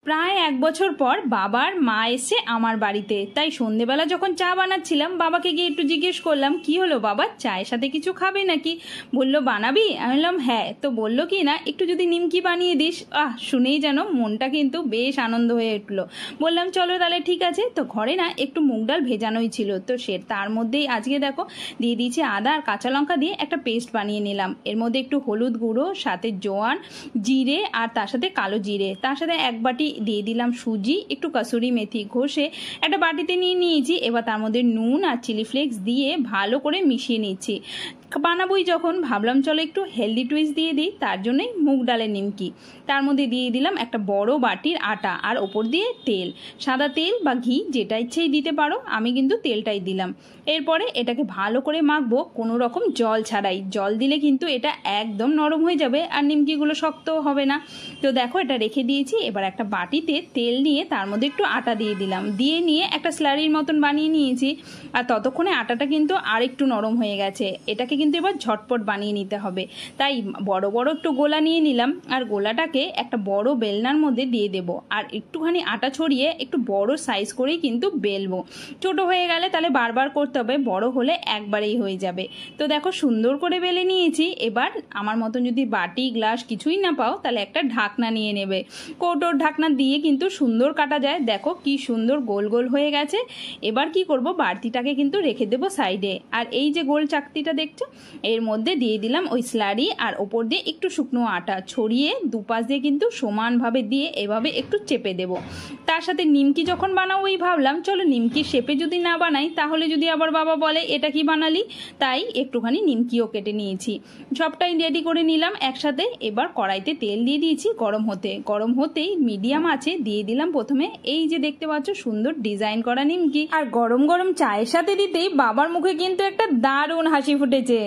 প্রায় 1 বছর পর বাবার মা এসে আমার বাড়িতে, তাই সন্ধেবেলা যখন চা বানাচ্ছিলাম বাবাকে গিয়ে একটু জিজ্ঞেস করলাম, কি হলো বাবা, চায়ের সাথে কিছু খাবে নাকি? বললো বানাবি। আমি বললাম হ্যাঁ। তো বললো কি না একটু যদি নিমকি বানিয়ে দিস। শুনেই যেন মনটা কিন্তু বেশ আনন্দ হয়ে উঠলো। বললাম চলো তাহলে ঠিক আছে। তো ঘরে না একটু মুগ ডাল ভেজানোই ছিল, তো তার মধ্যেই আজকে দেখো দিয়ে দিয়েছি আদা আর কাঁচা লঙ্কা দিয়ে একটা পেস্ট বানিয়ে নিলাম। এর মধ্যে একটু হলুদ গুঁড়ো, সাথে জোয়ান, জিরে আর তার সাথে কালো জিরে, তার সাথে 1 বাটি দিয়ে দিলাম সুজি, একটু কাসুরি মেথি ঘষে একটা বাটিতে নিয়ে নিয়েছি। এবার তার মধ্যে নুন আর চিলি ফ্লেক্স দিয়ে ভালো করে মিশিয়ে নিচ্ছি। বানাবোই যখন ভাবলাম চলো একটু হেলদি টুইস্ট দিয়ে দিই, তার জন্যই মুগ ডালের নিমকি। তার মধ্যে দিয়ে দিলাম একটা বড় বাটির আটা আর ওপর দিয়ে তেল, সাদা তেল বা ঘি যেটা ইচ্ছেই দিতে পারো, আমি কিন্তু তেলটাই দিলাম। এরপরে এটাকে ভালো করে মাখবো কোনো রকম জল ছাড়াই। জল দিলে কিন্তু এটা একদম নরম হয়ে যাবে আর নিমকিগুলো শক্তও হবে না। তো দেখো এটা রেখে দিয়েছি। এবার একটা বাটিতে তেল নিয়ে তার মধ্যে একটু আটা দিয়ে দিলাম, দিয়ে নিয়ে একটা স্লারির মতন বানিয়ে নিয়েছি। আর ততক্ষণে আটাটা কিন্তু আর একটু নরম হয়ে গেছে। এটাকে কিন্তু এবার ঝটপট বানিয়ে নিতে হবে, তাই বড় বড় একটু গোলা নিয়ে নিলাম আর গোলাটাকে একটা বড় বেলনার মধ্যে দিয়ে দেব আর একটুখানি আটা ছড়িয়ে একটু বড় সাইজ করেই কিন্তু বেলবো। ছোট হয়ে গেলে তাহলে বারবার করতে হবে, বড় হলে একবারেই হয়ে যাবে। তো দেখো সুন্দর করে বেলে নিয়েছি। এবার আমার মতন যদি বাটি গ্লাস কিছুই না পাও তাহলে একটা ঢাকনা নিয়ে নেবে। কৌটোর ঢাকনা দিয়ে কিন্তু সুন্দর কাটা যায়। দেখো কি সুন্দর গোল গোল হয়ে গেছে। এবার কি করব, বাড়তিটাকে কিন্তু রেখে দেবো সাইডে। আর এই যে গোল চাকতিটা দেখছো, এর মধ্যে দিয়ে দিলাম ওই স্লারি আর ওপর দিয়ে একটু শুকনো আটা ছড়িয়ে দুপাশ দিয়ে কিন্তু সমানভাবে দিয়ে এভাবে একটু চেপে দেব। তার সাথে নিমকি যখন বানাবো ওই ভাবলাম চলো নিমকির শেপে যদি না বানাই তাহলে যদি আবার বাবা বলে এটা কি বানালি, তাই একটুখানি নিমকিও কেটে নিয়েছি। সবটাই রেডি করে নিলাম একসাথে। এবার কড়াইতে তেল দিয়ে দিয়েছি গরম হতেই মিডিয়াম আঁচে দিয়ে দিলাম প্রথমে এই যে দেখতে পাচ্ছ সুন্দর ডিজাইন করা নিমকি। আর গরম গরম চায়ের সাথে দিতেই বাবার মুখে কিন্তু একটা দারুণ হাসি ফুটেছে।